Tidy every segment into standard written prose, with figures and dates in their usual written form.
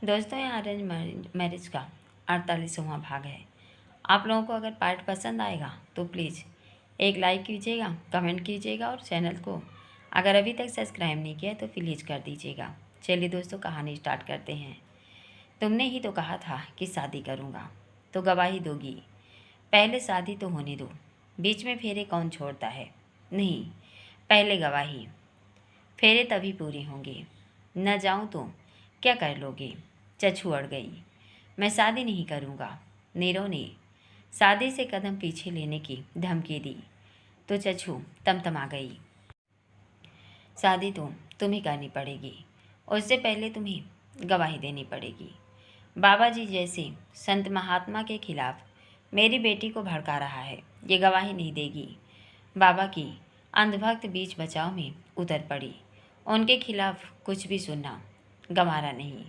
दोस्तों, ये arrange marriage का 48वां भाग है। आप लोगों को अगर पार्ट पसंद आएगा तो प्लीज़ एक लाइक कीजिएगा, कमेंट कीजिएगा और चैनल को अगर अभी तक सब्सक्राइब नहीं किया तो प्लीज़ कर दीजिएगा। चलिए दोस्तों, कहानी स्टार्ट करते हैं। तुमने ही तो कहा था कि शादी करूँगा तो गवाही दोगी। पहले शादी तो होने दो, बीच में फेरे कौन छोड़ता है। नहीं, पहले गवाही। फेरे तभी पूरे होंगे। न जाऊँ तो क्या कर लोगे। चच्छू अड़ गई। मैं शादी नहीं करूँगा। नीरव ने शादी से कदम पीछे लेने की धमकी दी तो चच्छू तमतमा गई। शादी तो तुम्हें करनी पड़ेगी, उससे पहले तुम्हें गवाही देनी पड़ेगी। बाबा जी जैसे संत महात्मा के खिलाफ मेरी बेटी को भड़का रहा है, ये गवाही नहीं देगी। बाबा की अंधभक्त बीच बचाव में उतर पड़ी। उनके खिलाफ कुछ भी सुनना गंवारा नहीं।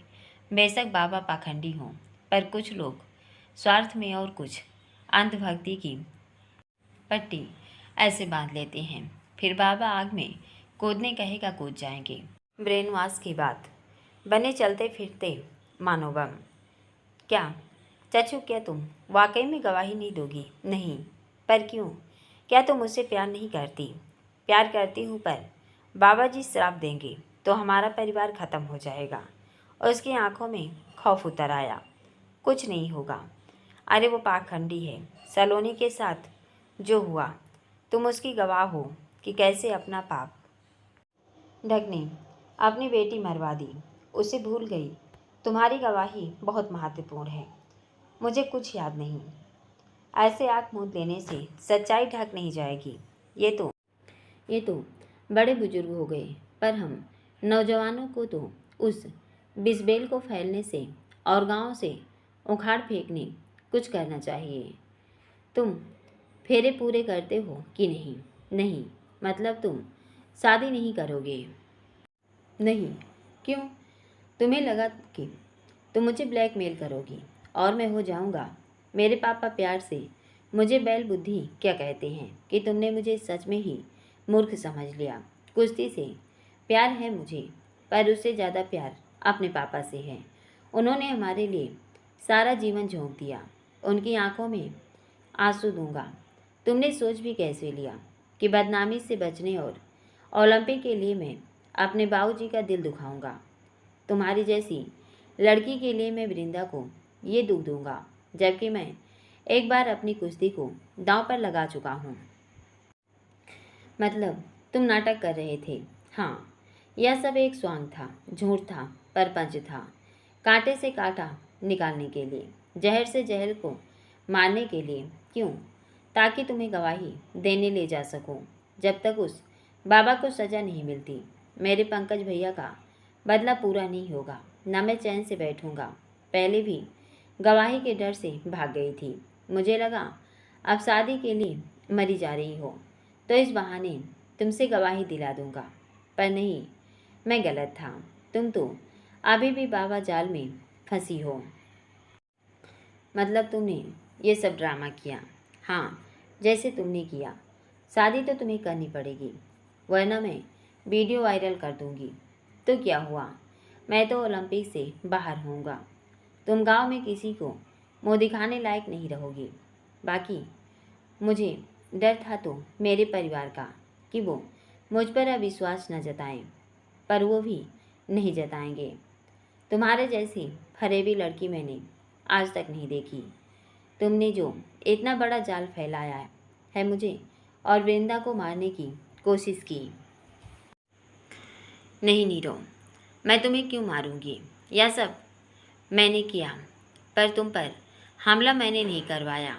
बेशक बाबा पाखंडी हों, पर कुछ लोग स्वार्थ में और कुछ अंधभक्ति की पट्टी ऐसे बांध लेते हैं, फिर बाबा आग में कूदने कहेगा कूद जाएंगे। ब्रेन वॉश की बात बने चलते फिरते मानो बम। क्या चाचू, क्या तुम वाकई में गवाही नहीं दोगी? नहीं। पर क्यों? क्या तुम मुझसे प्यार नहीं करती? प्यार करती हूँ, पर बाबा जी श्राप देंगे तो हमारा परिवार ख़त्म हो जाएगा। उसकी आंखों में खौफ उतर आया। कुछ नहीं होगा। अरे वो पाखंडी है। सलोनी के साथ जो हुआ, तुम उसकी गवाह हो कि कैसे अपना पाप ढकने अपनी बेटी मरवा दी, उसे भूल गई। तुम्हारी गवाही बहुत महत्वपूर्ण है। मुझे कुछ याद नहीं। ऐसे आँख मूंद लेने से सच्चाई ढक नहीं जाएगी। ये तो बड़े बुजुर्ग हो गए, पर हम नौजवानों को तो उस बिस्बेल को फैलने से और गांव से उखाड़ फेंकने कुछ करना चाहिए। तुम फेरे पूरे करते हो कि नहीं? नहीं। मतलब तुम शादी नहीं करोगे? नहीं। क्यों? तुम्हें लगा कि तुम मुझे ब्लैकमेल करोगी और मैं हो जाऊंगा। मेरे पापा प्यार से मुझे बैल बुद्धि क्या कहते हैं कि तुमने मुझे सच में ही मूर्ख समझ लिया। कुश्ती से प्यार है मुझे, पर उससे ज़्यादा प्यार अपने पापा से है। उन्होंने हमारे लिए सारा जीवन झोंक दिया। उनकी आंखों में आंसू दूंगा। तुमने सोच भी कैसे लिया कि बदनामी से बचने और ओलंपिक के लिए मैं अपने बाबूजी का दिल दुखाऊंगा? तुम्हारी जैसी लड़की के लिए मैं वृंदा को ये दुख दूंगा, जबकि मैं एक बार अपनी कुश्ती को दांव पर लगा चुका हूँ। मतलब तुम नाटक कर रहे थे? हाँ, यह सब एक स्वांग था, झूठ था, परपंच था। कांटे से कांटा निकालने के लिए, जहर से जहर को मारने के लिए। क्यों? ताकि तुम्हें गवाही देने ले जा सकूं। जब तक उस बाबा को सज़ा नहीं मिलती, मेरे पंकज भैया का बदला पूरा नहीं होगा, न मैं चैन से बैठूंगा। पहले भी गवाही के डर से भाग गई थी। मुझे लगा अब शादी के लिए मरी जा रही हो तो इस बहाने तुमसे गवाही दिला दूंगा, पर नहीं, मैं गलत था। तुम तो अभी भी बाबा जाल में फंसी हो। मतलब तुमने ये सब ड्रामा किया? हाँ, जैसे तुमने किया। शादी तो तुम्हें करनी पड़ेगी, वरना मैं वीडियो वायरल कर दूंगी। तो क्या हुआ? मैं तो ओलंपिक से बाहर होऊंगा। तुम गांव में किसी को मुँह दिखाने लायक नहीं रहोगी। बाकी मुझे डर था तो मेरे परिवार का कि वो मुझ पर अविश्वास न जताएं, पर वो भी नहीं जताएंगे। तुम्हारे जैसी फरेबी लड़की मैंने आज तक नहीं देखी। तुमने जो इतना बड़ा जाल फैलाया है मुझे और वृंदा को मारने की कोशिश की। नहीं नीरो, मैं तुम्हें क्यों मारूंगी? यह सब मैंने किया, पर तुम पर हमला मैंने नहीं करवाया।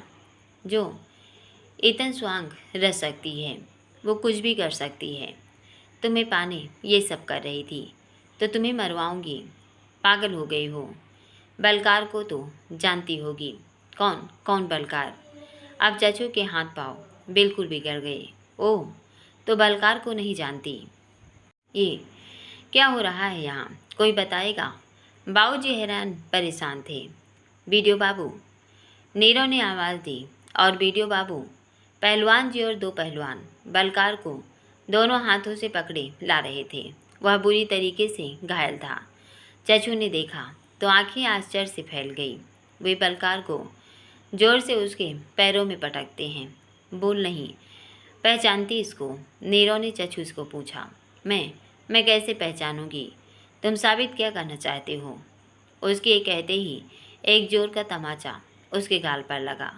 जो इतन स्वांग रह सकती है, वो कुछ भी कर सकती है। तुम्हें पाने ये सब कर रही थी तो तुम्हें मरवाऊंगी। पागल हो गई हो। बलकार को तो जानती होगी। कौन कौन बलकार? अब चाचू के हाथ पाँव बिल्कुल बिगड़ गए। ओह, तो बलकार को नहीं जानती? ये क्या हो रहा है यहाँ? कोई बताएगा? बाबूजी हैरान परेशान थे। वीडियो बाबू, नीरव ने आवाज़ दी, और वीडियो बाबू पहलवान जी और दो पहलवान बलकार को दोनों हाथों से पकड़े ला रहे थे। वह बुरी तरीके से घायल था। चचू ने देखा तो आंखें आश्चर्य से फैल गई। वे बलकार को जोर से उसके पैरों में पटकते हैं। बोल नहीं पहचानती इसको? नीरव ने चचूस को पूछा। मैं कैसे पहचानूंगी? तुम साबित क्या करना चाहते हो? उसके कहते ही एक जोर का तमाचा उसके गाल पर लगा।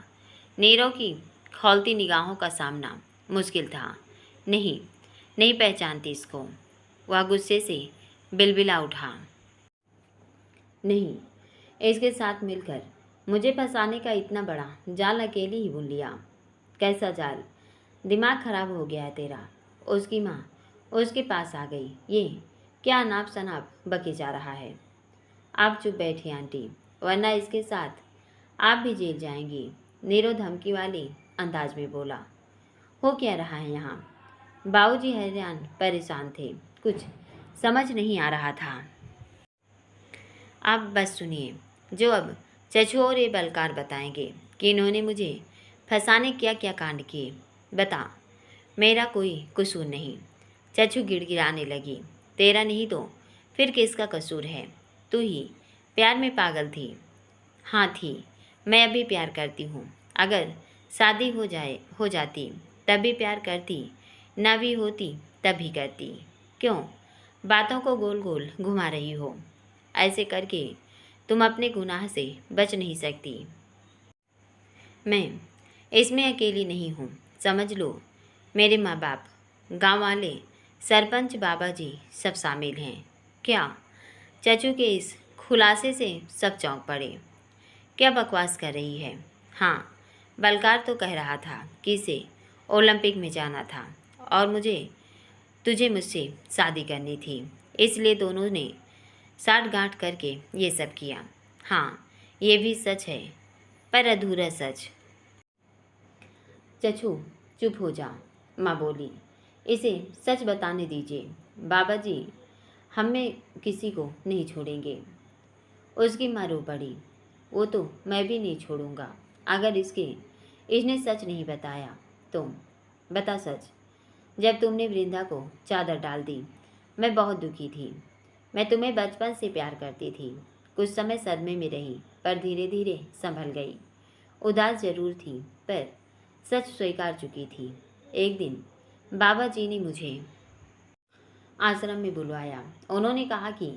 नीरव की खौलती निगाहों का सामना मुश्किल था। नहीं पहचानती इसको। वह गुस्से से बिलबिला उठा। नहीं, इसके साथ मिलकर मुझे फंसाने का इतना बड़ा जाल अकेली ही बुन लिया। कैसा जाल? दिमाग खराब हो गया है तेरा। उसकी माँ उसके पास आ गई। ये क्या अनाप शनाप बके जा रहा है? आप चुप बैठिए आंटी, वरना इसके साथ आप भी जेल जाएंगी। नीरव धमकी वाले अंदाज में बोला। हो क्या रहा है यहाँ? बाबूजी हैरान परेशान थे। कुछ समझ नहीं आ रहा था। आप बस सुनिए, जो अब चचू और ये बलकार बताएंगे कि इन्होंने मुझे फंसाने क्या क्या कांड किए। बता, मेरा कोई कसूर नहीं। चचू गिड़गिड़ाने लगी। तेरा नहीं तो फिर किसका कसूर है? तू ही प्यार में पागल थी। हाँ थी। मैं अभी प्यार करती हूँ। अगर शादी हो जाती तब भी प्यार करती, ना भी होती तब भी करती। क्यों बातों को गोल गोल घुमा रही हो? ऐसे करके तुम अपने गुनाह से बच नहीं सकती। मैं इसमें अकेली नहीं हूँ, समझ लो। मेरे माँ बाप, गांव वाले, सरपंच, बाबा जी सब शामिल हैं। क्या? चचू के इस खुलासे से सब चौंक पड़े। क्या बकवास कर रही है? हाँ, बलकार तो कह रहा था कि इसे ओलंपिक में जाना था और तुझे मुझसे शादी करनी थी, इसलिए दोनों ने साठगांठ करके ये सब किया। हाँ, ये भी सच है, पर अधूरा सच। चचू चुप हो जा, माँ बोली। इसे सच बताने दीजिए। बाबा जी, हम में किसी को नहीं छोड़ेंगे। उसकी माँ रो पड़ी। वो तो मैं भी नहीं छोड़ूंगा अगर इसने सच नहीं बताया तो। बता सच। जब तुमने वृंदा को चादर डाल दी, मैं बहुत दुखी थी। मैं तुम्हें बचपन से प्यार करती थी। कुछ समय सदमे में रही, पर धीरे धीरे संभल गई। उदास जरूर थी, पर सच स्वीकार चुकी थी। एक दिन बाबा जी ने मुझे आश्रम में बुलवाया। उन्होंने कहा कि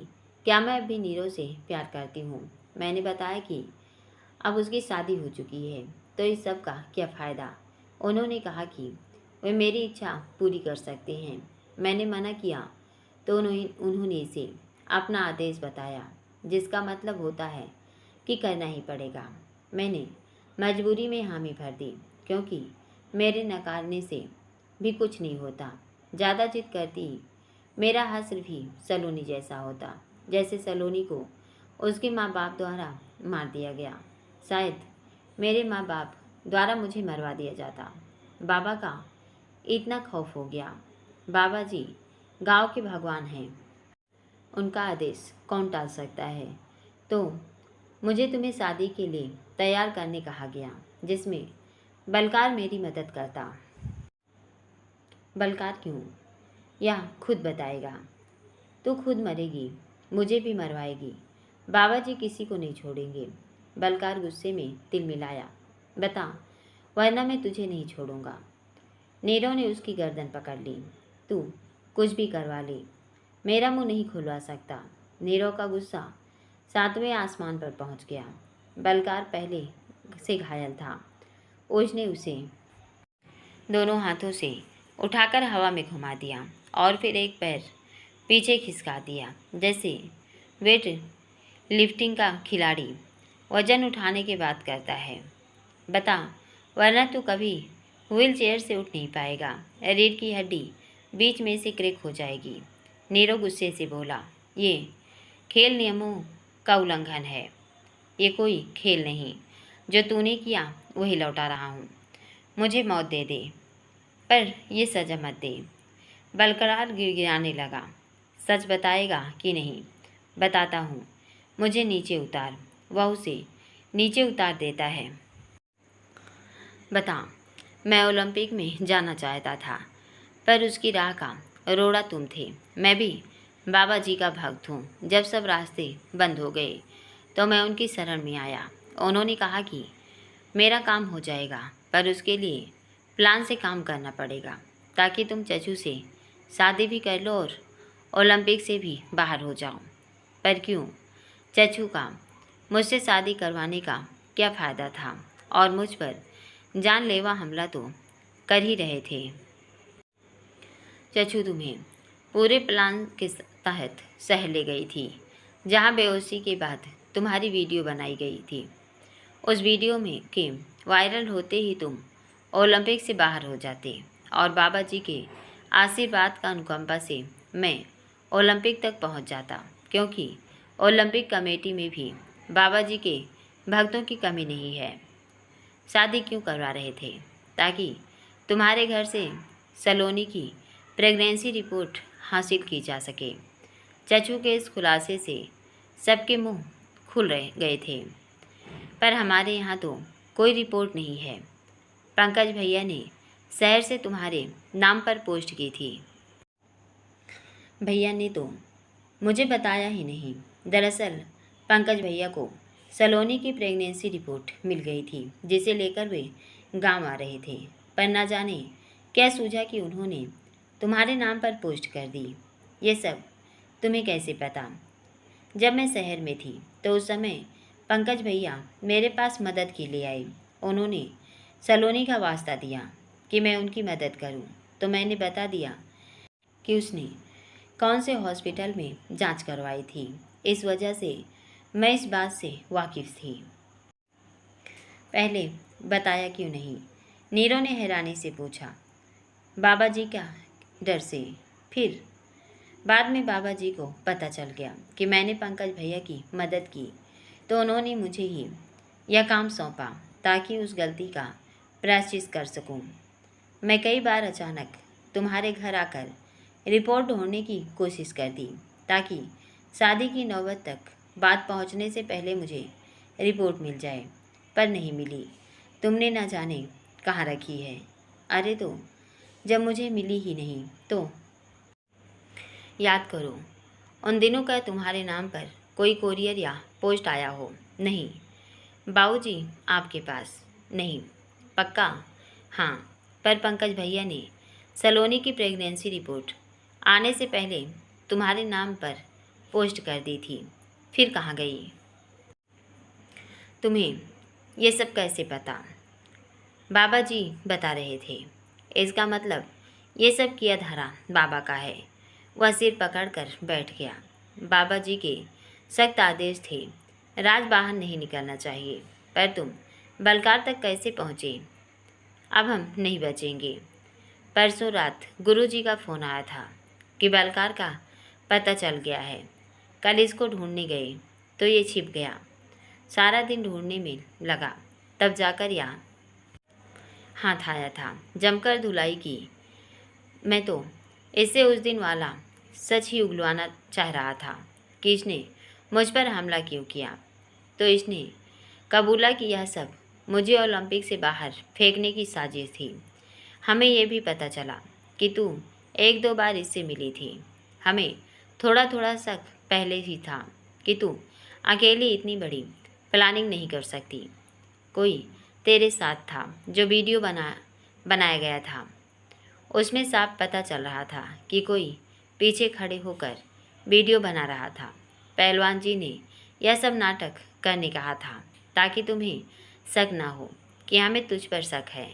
क्या मैं अभी नीरव से प्यार करती हूँ। मैंने बताया कि अब उसकी शादी हो चुकी है, तो इस सब का क्या फ़ायदा। उन्होंने कहा कि वे मेरी इच्छा पूरी कर सकते हैं। मैंने मना किया तो उन्होंने इसे अपना आदेश बताया, जिसका मतलब होता है कि करना ही पड़ेगा। मैंने मजबूरी में हामी भर दी, क्योंकि मेरे नकारने से भी कुछ नहीं होता। ज़्यादा जिद करती मेरा हश्र भी सलोनी जैसा होता, जैसे सलोनी को उसके माँ बाप द्वारा मार दिया गया। शायद मेरे माँ बाप द्वारा मुझे मरवा दिया जाता। बाबा का इतना खौफ हो गया। बाबा जी गांव के भगवान हैं, उनका आदेश कौन टाल सकता है। तो मुझे तुम्हें शादी के लिए तैयार करने कहा गया, जिसमें बलकार मेरी मदद करता। बलकार क्यों? यह खुद बताएगा। तू खुद मरेगी, मुझे भी मरवाएगी। बाबा जी किसी को नहीं छोड़ेंगे। बलकार गुस्से में तिलमिलाया। बता, वरना मैं तुझे नहीं छोड़ूंगा। नीरव ने उसकी गर्दन पकड़ ली। तू कुछ भी करवा ले, मेरा मुंह नहीं खुलवा सकता। नीरव का गुस्सा 7वें आसमान पर पहुंच गया। बलकार पहले से घायल था। उसने उसे दोनों हाथों से उठाकर हवा में घुमा दिया और फिर एक पैर पीछे खिसका दिया, जैसे वेट लिफ्टिंग का खिलाड़ी वजन उठाने की बात करता है। बता, वरना तू कभी व्हील चेयर से उठ नहीं पाएगा। रीढ़ की हड्डी बीच में से क्रैक हो जाएगी। नीरव गुस्से से बोला। ये खेल नियमों का उल्लंघन है। ये कोई खेल नहीं। जो तूने किया वही लौटा रहा हूँ। मुझे मौत दे दे, पर ये सजा मत दे। बलकार गिड़गिड़ाने लगा। सच बताएगा कि नहीं? बताता हूँ। मुझे नीचे उतार। वह उसे नीचे उतार देता है। बता, मैं ओलंपिक में जाना चाहता था, पर उसकी राह का रोड़ा तुम थे। मैं भी बाबा जी का भक्त हूँ। जब सब रास्ते बंद हो गए तो मैं उनकी शरण में आया। उन्होंने कहा कि मेरा काम हो जाएगा, पर उसके लिए प्लान से काम करना पड़ेगा ताकि तुम चचू से शादी भी कर लो और ओलंपिक से भी बाहर हो जाओ। पर क्यों? चचू का मुझसे शादी करवाने का क्या फ़ायदा था, और मुझ पर जानलेवा हमला तो कर ही रहे थे। चचू तुम्हें पूरे प्लान के तहत शहर ले गई थी, जहां बेहोशी के बाद तुम्हारी वीडियो बनाई गई थी। उस वीडियो में के वायरल होते ही तुम ओलंपिक से बाहर हो जाते और बाबा जी के आशीर्वाद का अनुकंपा से मैं ओलंपिक तक पहुंच जाता, क्योंकि ओलंपिक कमेटी में भी बाबा जी के भक्तों की कमी नहीं है। शादी क्यों करवा रहे थे? ताकि तुम्हारे घर से सलोनी की प्रेगनेंसी रिपोर्ट हासिल की जा सके। चचू के इस खुलासे से सबके मुंह खुल रह गए थे। पर हमारे यहाँ तो कोई रिपोर्ट नहीं है। पंकज भैया ने शहर से तुम्हारे नाम पर पोस्ट की थी। भैया ने तो मुझे बताया ही नहीं। दरअसल पंकज भैया को सलोनी की प्रेगनेंसी रिपोर्ट मिल गई थी, जिसे लेकर वे गांव आ रहे थे। पर ना जाने क्या सूझा कि उन्होंने तुम्हारे नाम पर पोस्ट कर दी। ये सब तुम्हें कैसे पता? जब मैं शहर में थी तो उस समय पंकज भैया मेरे पास मदद के लिए आए। उन्होंने सलोनी का वास्ता दिया कि मैं उनकी मदद करूं, तो मैंने बता दिया कि उसने कौन से हॉस्पिटल में जांच करवाई थी। इस वजह से मैं इस बात से वाकिफ़ थी। पहले बताया क्यों नहीं? नीरो ने हैरानी से पूछा। बाबा जी का डर से। फिर बाद में बाबा जी को पता चल गया कि मैंने पंकज भैया की मदद की, तो उन्होंने मुझे ही यह काम सौंपा ताकि उस गलती का प्रायश्चित कर सकूं। मैं कई बार अचानक तुम्हारे घर आकर रिपोर्ट ढूंढने की कोशिश कर दी, ताकि शादी की नौबत तक बात पहुंचने से पहले मुझे रिपोर्ट मिल जाए, पर नहीं मिली। तुमने न जाने कहाँ रखी है। अरे तो जब मुझे मिली ही नहीं तो याद करो, उन दिनों का तुम्हारे नाम पर कोई कोरियर या पोस्ट आया हो? नहीं। बाबूजी आपके पास? नहीं। पक्का? हाँ। पर पंकज भैया ने सलोनी की प्रेगनेंसी रिपोर्ट आने से पहले तुम्हारे नाम पर पोस्ट कर दी थी। फिर कहाँ गई? तुम्हें ये सब कैसे पता? बाबा जी बता रहे थे। इसका मतलब ये सब किया धरा बाबा का है। वह सिर पकड़कर बैठ गया। बाबा जी के सख्त आदेश थे, रात बाहर नहीं निकलना चाहिए। पर तुम बलकार तक कैसे पहुँचे? अब हम नहीं बचेंगे। परसों रात गुरुजी का फ़ोन आया था कि बलकार का पता चल गया है। कल इसको ढूंढने गए तो ये छिप गया। सारा दिन ढूंढने में लगा, तब जाकर यहाँ हाथ आया था। जमकर धुलाई की। मैं तो इससे उस दिन वाला सच ही उगलवाना चाह रहा था कि इसने मुझ पर हमला क्यों किया। तो इसने कबूला कि यह सब मुझे ओलंपिक से बाहर फेंकने की साजिश थी। हमें यह भी पता चला कि तू एक दो बार इससे मिली थी। हमें थोड़ा थोड़ा शक पहले ही था कि तू अकेली इतनी बड़ी प्लानिंग नहीं कर सकती। कोई तेरे साथ था। जो वीडियो बनाया गया था उसमें साफ पता चल रहा था कि कोई पीछे खड़े होकर वीडियो बना रहा था। पहलवान जी ने यह सब नाटक करने कहा था ताकि तुम्हें शक ना हो कि हमें तुझ पर शक है।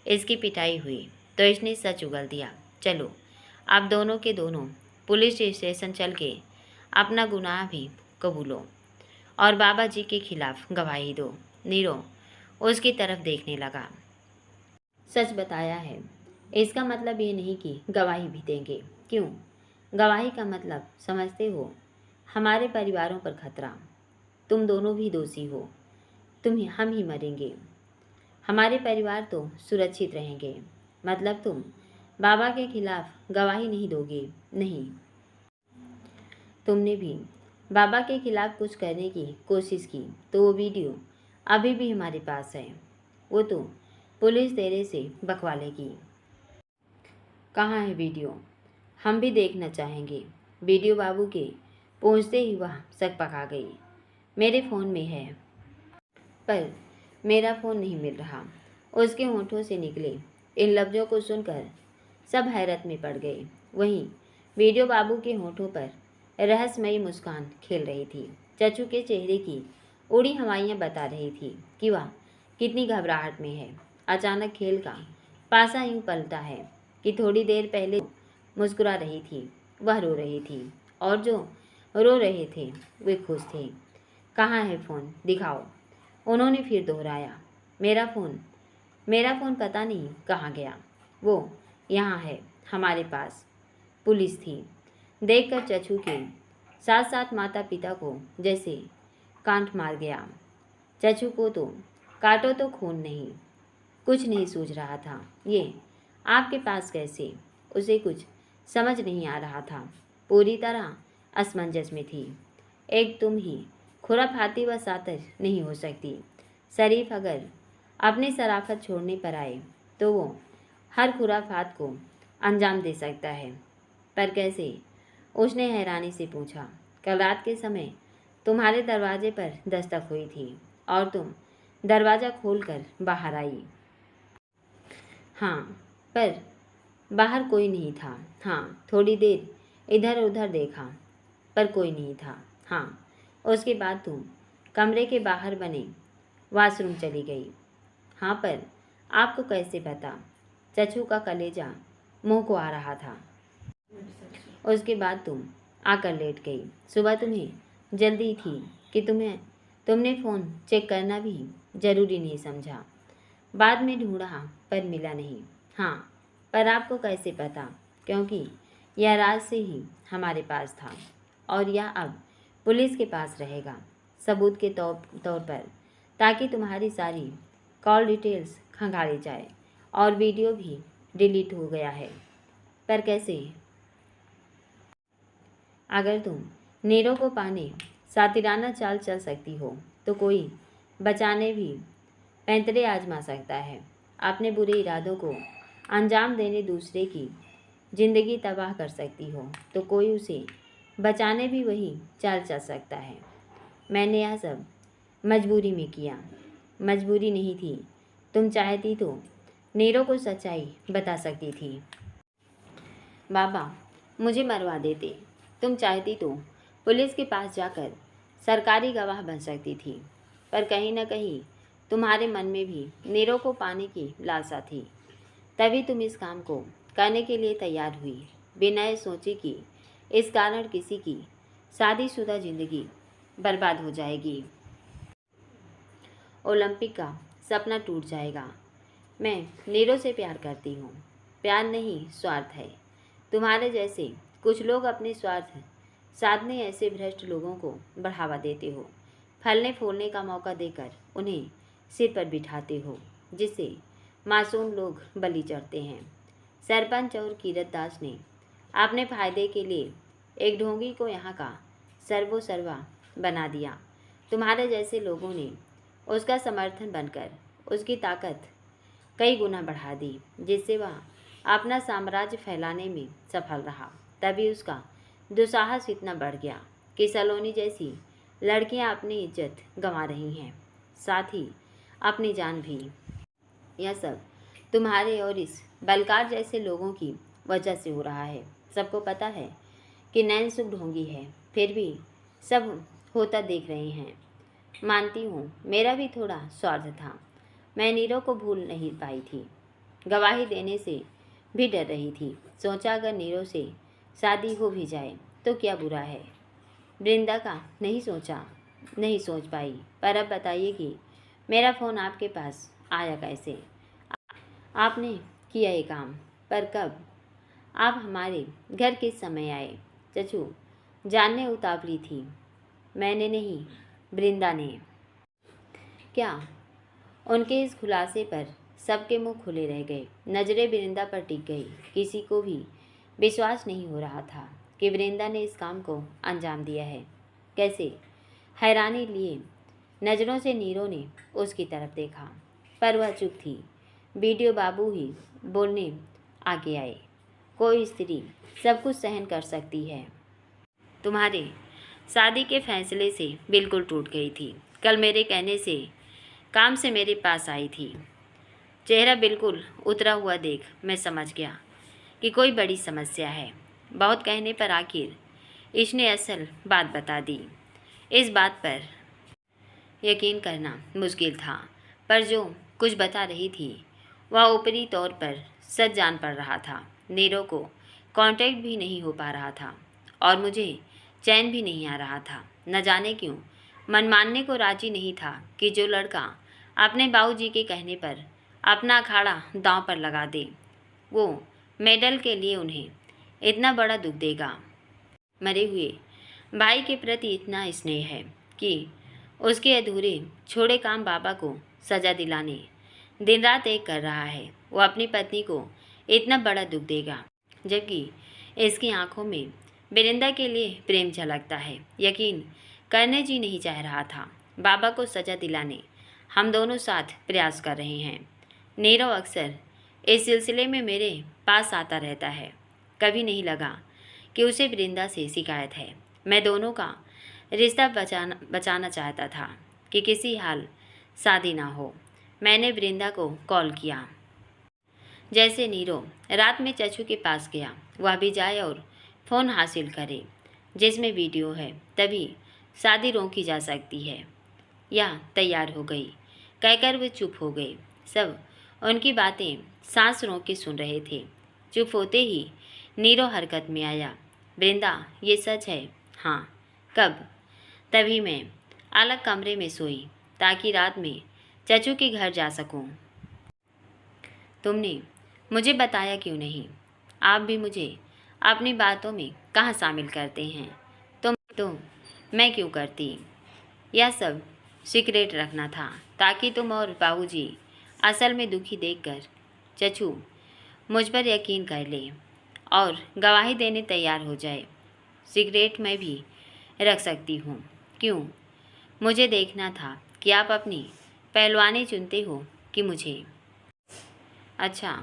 इसकी पिटाई हुई तो इसने सच उगल दिया। चलो आप दोनों के दोनों पुलिस स्टेशन चल के अपना गुनाह भी कबूलो और बाबा जी के खिलाफ गवाही दो। नीरो उसकी तरफ देखने लगा। सच बताया है, इसका मतलब ये नहीं कि गवाही भी देंगे। क्यों? गवाही का मतलब समझते हो? हमारे परिवारों पर खतरा। तुम दोनों भी दोषी हो। हम ही मरेंगे। हमारे परिवार तो सुरक्षित रहेंगे। मतलब तुम बाबा के खिलाफ गवाही नहीं दोगे? नहीं। तुमने भी बाबा के खिलाफ कुछ करने की कोशिश की तो वो वीडियो अभी भी हमारे पास है। वो तो पुलिस तेरे से बकवा लेगी। कहाँ है वीडियो? हम भी देखना चाहेंगे। वीडियो बाबू के पहुँचते ही वह सक पका गई। मेरे फ़ोन में है, पर मेरा फ़ोन नहीं मिल रहा। उसके होंठों से निकले इन लफ्ज़ों को सुनकर सब हैरत में पड़ गए। वहीं वीडियो बाबू के होंठों पर रहस्यमयी मुस्कान खेल रही थी। चचू के चेहरे की उड़ी हवाइयाँ बता रही थी कि वह कितनी घबराहट में है। अचानक खेल का पासा यूँ पलटा है कि थोड़ी देर पहले मुस्कुरा रही थी वह रो रही थी, और जो रो रहे थे वे खुश थे। कहाँ है फ़ोन, दिखाओ, उन्होंने फिर दोहराया। मेरा फ़ोन पता नहीं कहाँ गया। वो यहाँ है हमारे पास। पुलिस थी। देखकर चचू के साथ साथ माता पिता को जैसे कांट मार गया। चचू को तो काटो तो खून नहीं, कुछ नहीं सूझ रहा था। ये आपके पास कैसे? उसे कुछ समझ नहीं आ रहा था। पूरी तरह असमंजस में थी। एक तुम ही खुराफाती व सातिर नहीं हो सकती। शरीफ अगर अपनी शराफत छोड़ने पर आए तो वो हर खुराफात को अंजाम दे सकता है। पर कैसे? उसने हैरानी से पूछा। कल रात के समय तुम्हारे दरवाजे पर दस्तक हुई थी और तुम दरवाज़ा खोलकर बाहर आई। हाँ, पर बाहर कोई नहीं था। हाँ, थोड़ी देर इधर उधर देखा, पर कोई नहीं था। हाँ, उसके बाद तुम कमरे के बाहर बने वॉशरूम चली गई। हाँ, पर आपको कैसे पता? चचू का कलेजा मुंह को आ रहा था। उसके बाद तुम आकर लेट गई। सुबह तुम्हें जल्दी थी कि तुमने फ़ोन चेक करना भी ज़रूरी नहीं समझा। बाद में ढूंढा पर मिला नहीं। हाँ, पर आपको कैसे पता? क्योंकि यह राज से ही हमारे पास था और यह अब पुलिस के पास रहेगा, सबूत के तौर पर, ताकि तुम्हारी सारी कॉल डिटेल्स खंगाली जाए। और वीडियो भी डिलीट हो गया है। पर कैसे? अगर तुम नीरो को पाने सातिराना चाल चल सकती हो तो कोई बचाने भी पैंतरे आजमा सकता है। अपने बुरे इरादों को अंजाम देने दूसरे की ज़िंदगी तबाह कर सकती हो तो कोई उसे बचाने भी वही चाल चल सकता है। मैंने यह सब मजबूरी में किया। मजबूरी नहीं थी। तुम चाहती तो नीरो को सच्चाई बता सकती थी। बाबा मुझे मरवा देते। तुम चाहती तो पुलिस के पास जाकर सरकारी गवाह बन सकती थी। पर कहीं न कहीं तुम्हारे मन में भी नीरो को पाने की लालसा थी। तभी तुम इस काम को करने के लिए तैयार हुई, बिना ये सोचे कि इस कारण किसी की शादीशुदा ज़िंदगी बर्बाद हो जाएगी। ओलंपिक का सपना टूट जाएगा। मैं नीरो से प्यार करती हूँ। प्यार नहीं, स्वार्थ है। तुम्हारे जैसे कुछ लोग अपने स्वार्थ साधने ऐसे भ्रष्ट लोगों को बढ़ावा देते हो, फलने फूलने का मौका देकर उन्हें सिर पर बिठाते हो, जिससे मासूम लोग बलि चढ़ते हैं। सरपंच और कीरत दास ने अपने फायदे के लिए एक ढोंगी को यहाँ का सर्वोसर्वा बना दिया। तुम्हारे जैसे लोगों ने उसका समर्थन बनकर उसकी ताकत कई गुना बढ़ा दी, जिससे वह अपना साम्राज्य फैलाने में सफल रहा। तभी उसका दुस्साहस इतना बढ़ गया कि सलोनी जैसी लड़कियां अपनी इज्जत गंवा रही हैं, साथ ही अपनी जान भी। यह सब तुम्हारे और इस बलकार जैसे लोगों की वजह से हो रहा है। सबको पता है कि नैन सुख ढोंगी है, फिर भी सब होता देख रहे हैं। मानती हूँ मेरा भी थोड़ा स्वार्थ था। मैं नीरो को भूल नहीं पाई थी। गवाही देने से भी डर रही थी। सोचा अगर नीरो से शादी हो भी जाए तो क्या बुरा है। वृंदा का नहीं सोच पाई। पर अब बताइए कि मेरा फ़ोन आपके पास आया कैसे? आपने किया ये काम, पर कब? आप हमारे घर किस समय आए? चचू जानने उतावली थी। मैंने नहीं, वृंदा ने। क्या? उनके इस खुलासे पर सबके मुंह खुले रह गए। नज़रें वृंदा पर टिक गई। किसी को भी विश्वास नहीं हो रहा था कि वृंदा ने इस काम को अंजाम दिया है। कैसे? हैरानी लिए नज़रों से नीरो ने उसकी तरफ देखा, पर वह चुप थी। वीडियो बाबू ही बोलने आगे आए। कोई स्त्री सब कुछ सहन कर सकती है। तुम्हारे शादी के फैसले से बिल्कुल टूट गई थी। कल मेरे कहने से काम से मेरे पास आई थी। चेहरा बिल्कुल उतरा हुआ देख मैं समझ गया कि कोई बड़ी समस्या है। बहुत कहने पर आखिर इसने असल बात बता दी। इस बात पर यकीन करना मुश्किल था, पर जो कुछ बता रही थी वह ऊपरी तौर पर सच जान पड़ रहा था। नीरव को कांटेक्ट भी नहीं हो पा रहा था और मुझे चैन भी नहीं आ रहा था। न जाने क्यों मन मानने को राजी नहीं था कि जो लड़का अपने बाबूजी के कहने पर अपना अखाड़ा दांव पर लगा दे, वो मेडल के लिए उन्हें इतना बड़ा दुख देगा। मरे हुए भाई के प्रति इतना स्नेह है कि उसके अधूरे छोड़े काम बाबा को सजा दिलाने दिन रात एक कर रहा है। वो अपनी पत्नी को इतना बड़ा दुख देगा, जबकि इसकी आंखों में बिरिंदा के लिए प्रेम झलकता है। यकीन करने जी नहीं चाह रहा था। बाबा को सजा दिलाने हम दोनों साथ प्रयास कर रहे हैं। नीरव अक्सर इस सिलसिले में मेरे पास आता रहता है। कभी नहीं लगा कि उसे बिरिंदा से शिकायत है। मैं दोनों का रिश्ता बचाना चाहता था कि किसी हाल शादी ना हो। मैंने बिरिंदा को कॉल किया। जैसे नीरव रात में चचू के पास गया, वह भी जाए और फ़ोन हासिल करे जिसमें वीडियो है, तभी शादी रोकी जा सकती है। या तैयार हो गई कहकर वे चुप हो गए। सब उनकी बातें सांस रोक के सुन रहे थे। चुप होते ही नीरव हरकत में आया। बिरिंदा, ये सच है? हाँ। कब? तभी मैं अलग कमरे में सोई ताकि रात में चचू के घर जा सकूं। तुमने मुझे बताया क्यों नहीं? आप भी मुझे अपनी बातों में कहाँ शामिल करते हैं? तो मैं क्यों करती? यह सब सीक्रेट रखना था ताकि तुम और बाबूजी असल में दुखी देखकर चचू मुझ पर यकीन कर ले और गवाही देने तैयार हो जाए। सीक्रेट मैं भी रख सकती हूँ। क्यों? मुझे देखना था कि आप अपनी पहलवानी चुनते हो कि मुझे। अच्छा,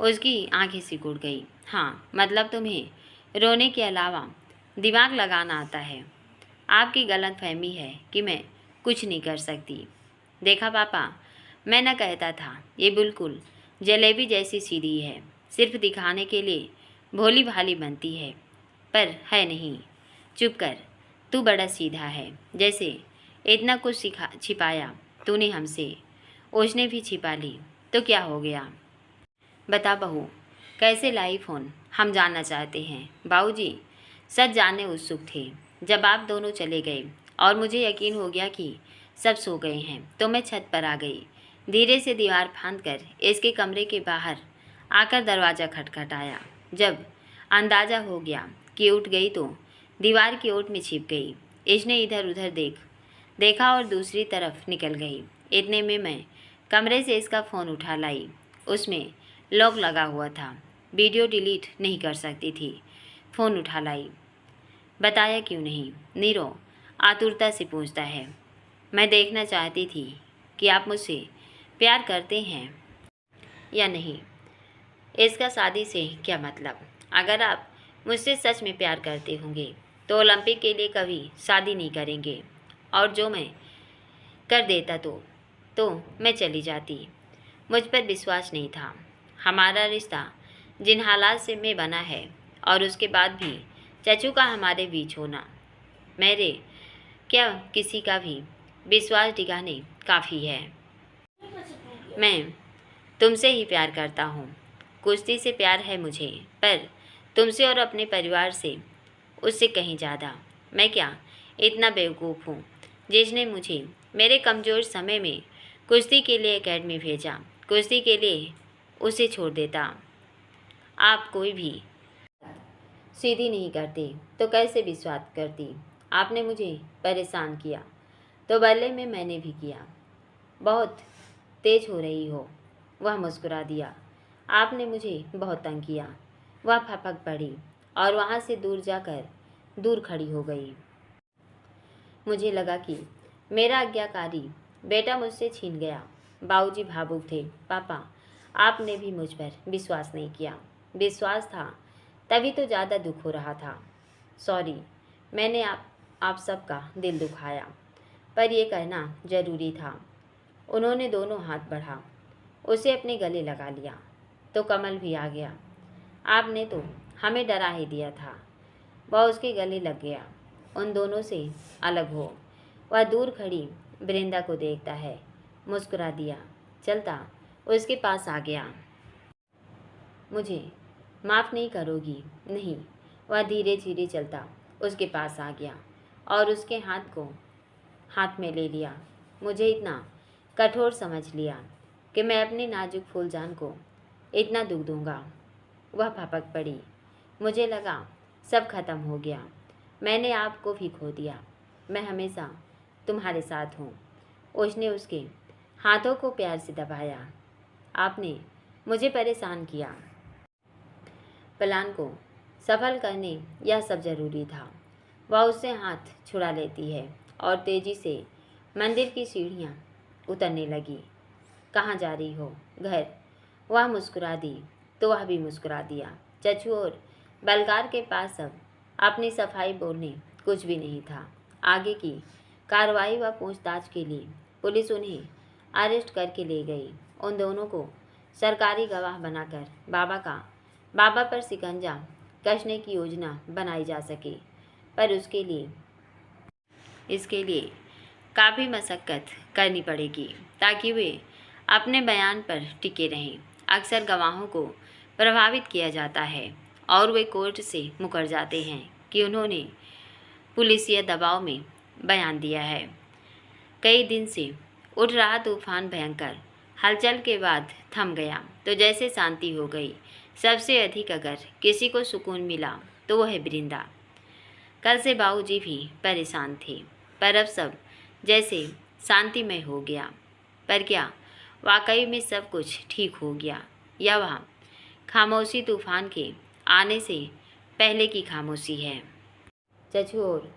उसकी आंखें सिकुड़ गई। हाँ, मतलब तुम्हें रोने के अलावा दिमाग लगाना आता है। आपकी गलतफहमी है कि मैं कुछ नहीं कर सकती। देखा पापा, मैं न कहता था, ये बिल्कुल जलेबी जैसी सीधी है। सिर्फ दिखाने के लिए भोली भाली बनती है, पर है नहीं। चुप कर, तू बड़ा सीधा है। जैसे इतना कुछ छिपाया तूने हमसे, उसने भी छिपा ली तो क्या हो गया? बता बहू, कैसे लाई फ़ोन? हम जानना चाहते हैं। बाबूजी सच जानने उत्सुक थे। जब आप दोनों चले गए और मुझे यकीन हो गया कि सब सो गए हैं, तो मैं छत पर आ गई। धीरे से दीवार फांदकर इसके कमरे के बाहर आकर दरवाज़ा खटखटाया। जब अंदाज़ा हो गया कि उठ गई तो दीवार की ओट में छिप गई। इसने इधर उधर देखा और दूसरी तरफ निकल गई। इतने में मैं कमरे से इसका फ़ोन उठा लाई। उसमें लॉक लगा हुआ था। वीडियो डिलीट नहीं कर सकती थी। फ़ोन उठा लाई। बताया क्यों नहीं? नीरव आतुरता से पूछता है। मैं देखना चाहती थी कि आप मुझसे प्यार करते हैं या नहीं। इसका शादी से क्या मतलब? अगर आप मुझसे सच में प्यार करते होंगे तो ओलंपिक के लिए कभी शादी नहीं करेंगे, और जो मैं कर देता तो मैं चली जाती। मुझ पर विश्वास नहीं था। हमारा रिश्ता जिन हालात से में बना है और उसके बाद भी चचू का हमारे बीच होना, मेरे क्या किसी का भी विश्वास डिगाने काफ़ी है। मैं तुमसे ही प्यार करता हूँ। कुश्ती से प्यार है मुझे, पर तुमसे और अपने परिवार से उससे कहीं ज़्यादा। मैं क्या इतना बेवकूफ़ हूँ जिसने मुझे मेरे कमज़ोर समय में कुश्ती के लिए एकेडमी भेजा? कुश्ती के लिए उसे छोड़ देता। आप कोई भी सीधी नहीं करती तो कैसे विश्वास करती? आपने मुझे परेशान किया तो बदले में मैंने भी किया। बहुत तेज हो रही हो। वह मुस्कुरा दिया। आपने मुझे बहुत तंग किया। वह फपक पड़ी और वहाँ से दूर जाकर दूर खड़ी हो गई। मुझे लगा कि मेरा आज्ञाकारी बेटा मुझसे छीन गया। बाबूजी भावुक थे। पापा, आपने भी मुझ पर विश्वास नहीं किया। विश्वास था तभी तो ज़्यादा दुख हो रहा था। सॉरी, मैंने आप सबका दिल दुखाया, पर यह करना जरूरी था। उन्होंने दोनों हाथ बढ़ा, उसे अपने गले लगा लिया। तो कमल भी आ गया। आपने तो हमें डरा ही दिया था। वह उसके गले लग गया। उन दोनों से अलग हो वह दूर खड़ी वृंदा को देखता है, मुस्कुरा दिया। चलता उसके पास आ गया। मुझे माफ़ नहीं करोगी? नहीं। वह धीरे धीरे चलता उसके पास आ गया और उसके हाथ को हाथ में ले लिया। मुझे इतना कठोर समझ लिया कि मैं अपनी नाजुक फूलजान को इतना दुख दूंगा। वह भपक पड़ी। मुझे लगा सब खत्म हो गया, मैंने आपको भी खो दिया। मैं हमेशा तुम्हारे साथ हूँ। उसने उसके हाथों को प्यार से दबाया। आपने मुझे परेशान किया। प्लान को सफल करने यह सब ज़रूरी था। वह उससे हाथ छुड़ा लेती है और तेज़ी से मंदिर की सीढ़ियाँ उतरने लगी। कहाँ जा रही हो? घर। वह मुस्कुरा दी तो वह भी मुस्कुरा दिया। चचू और बलकार के पास अब अपनी सफाई बोलने कुछ भी नहीं था। आगे की कार्रवाई व पूछताछ के लिए पुलिस उन्हें अरेस्ट करके ले गई। उन दोनों को सरकारी गवाह बनाकर बाबा पर शिकंजा कसने की योजना बनाई जा सके, पर इसके लिए काफ़ी मशक्क़त करनी पड़ेगी ताकि वे अपने बयान पर टिके रहें। अक्सर गवाहों को प्रभावित किया जाता है और वे कोर्ट से मुकर जाते हैं कि उन्होंने पुलिसिया दबाव में बयान दिया है। कई दिन से उठ रहा तूफान भयंकर हलचल के बाद थम गया तो जैसे शांति हो गई। सबसे अधिक अगर किसी को सुकून मिला तो वह वृंदा। कल से बाबूजी भी परेशान थे, पर अब सब जैसे शांतिमय हो गया। पर क्या वाकई में सब कुछ ठीक हो गया, या वह खामोशी तूफान के आने से पहले की खामोशी है? चचू और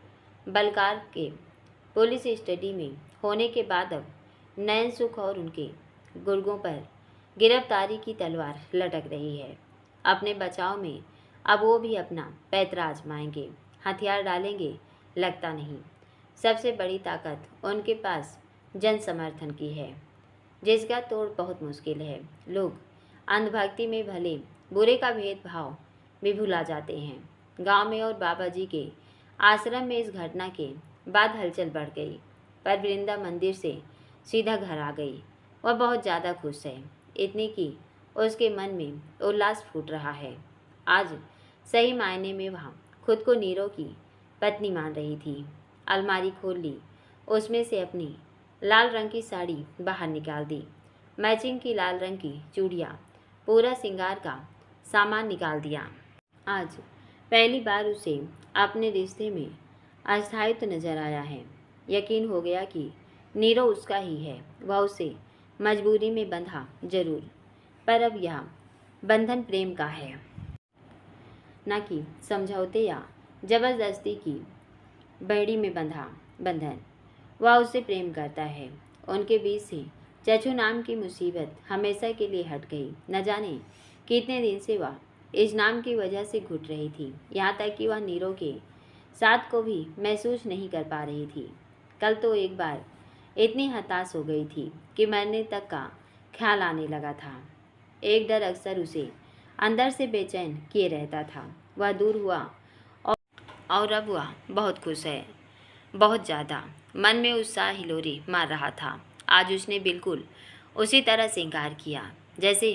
बलकार के पुलिस स्टडी में होने के बाद अब नयन सुख और उनके गुर्गों पर गिरफ्तारी की तलवार लटक रही है। अपने बचाव में अब वो भी अपना पैतरा आजमाएंगे, हथियार डालेंगे? लगता नहीं। सबसे बड़ी ताकत उनके पास जन समर्थन की है, जिसका तोड़ बहुत मुश्किल है। लोग अंधभक्ति में भले बुरे का भेदभाव भी भुला जाते हैं। गांव में और बाबा जी के आश्रम में इस घटना के बाद हलचल बढ़ गई, पर वृंदा मंदिर से सीधा घर आ गई। वह बहुत ज़्यादा खुश है, इतनी कि उसके मन में उल्लास फूट रहा है। आज सही मायने में वह खुद को नीरो की पत्नी मान रही थी। अलमारी खोल ली, उसमें से अपनी लाल रंग की साड़ी बाहर निकाल दी, मैचिंग की लाल रंग की चूड़ियाँ, पूरा श्रृंगार का सामान निकाल दिया। आज पहली बार उसे अपने रिश्ते में अस्थायित्व नजर आया है। यकीन हो गया कि नीरो उसका ही है। वह उसे मजबूरी में बंधा जरूर, पर अब यह बंधन प्रेम का है, न कि समझौते या जबरदस्ती की बेड़ी में बंधा बंधन। वह उससे प्रेम करता है। उनके बीच से चचू नाम की मुसीबत हमेशा के लिए हट गई। न जाने कितने दिन से वह इस नाम की वजह से घुट रही थी, यहाँ तक कि वह नीरो के साथ को भी महसूस नहीं कर पा रही थी। कल तो एक बार इतनी हताश हो गई थी कि मरने तक का ख्याल आने लगा था। एक डर अक्सर उसे अंदर से बेचैन किए रहता था। वह दूर हुआ और अब वह बहुत खुश है, बहुत ज़्यादा। मन में उत्साह हिलोरे मार रहा था। आज उसने बिल्कुल उसी तरह श्रृंगार किया जैसे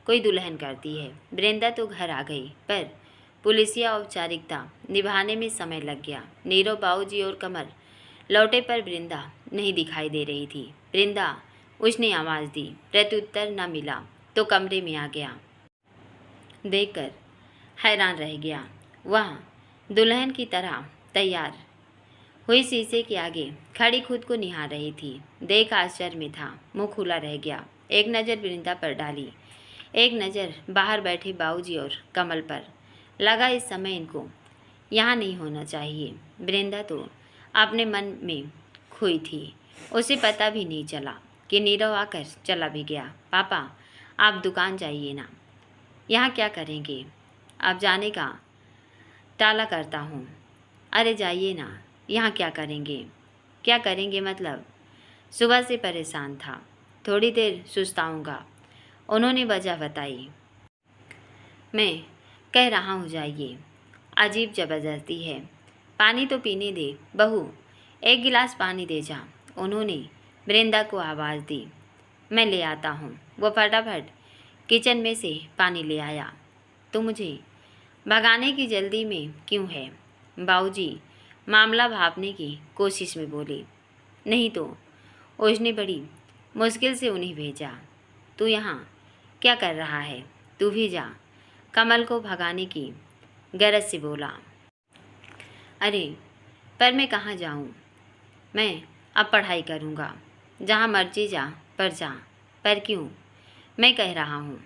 कोई दुल्हन करती है। वृंदा तो घर आ गई, पर पुलिसिया औपचारिकता निभाने में समय लग गया। नीरव, बाबूजी और कमल लौटे, पर वृंदा नहीं दिखाई दे रही थी। वृंदा, उसने आवाज़ दी। प्रत्युत्तर न मिला तो कमरे में आ गया। देखकर हैरान रह गया। वह दुल्हन की तरह तैयार हुई शीशे के आगे खड़ी खुद को निहार रही थी। देख आश्चर्य में था, मुंह खुला रह गया। एक नज़र वृंदा पर डाली, एक नज़र बाहर बैठे बाबूजी और कमल पर। लगा इस समय इनको यहाँ नहीं होना चाहिए। वृंदा तो अपने मन में खोई थी। उसे पता भी नहीं चला कि नीरव आकर चला भी गया। पापा, आप दुकान जाइए ना, यहाँ क्या करेंगे? आप जाने का टाला करता हूँ। अरे जाइए ना, यहाँ क्या करेंगे? क्या करेंगे मतलब? सुबह से परेशान था, थोड़ी देर सुस्ताऊँगा। उन्होंने वजह बताई। मैं कह रहा हूँ जाइए। अजीब ज़बरदस्ती है। पानी तो पीने दे बहू, एक गिलास पानी दे जा। उन्होंने वृंदा को आवाज़ दी। मैं ले आता हूँ। वो फटाफट किचन में से पानी ले आया। तो मुझे भगाने की जल्दी में क्यों है? बाबूजी मामला भांपने की कोशिश में बोले। नहीं तो उसने बड़ी मुश्किल से उन्हें भेजा। तू यहाँ क्या कर रहा है? तू भी जा। कमल को भगाने की गरज से बोला। अरे पर मैं कहाँ जाऊँ? मैं अब पढ़ाई करूँगा। जहाँ मर्जी जा, पर जा। पर क्यों? मैं कह रहा हूँ।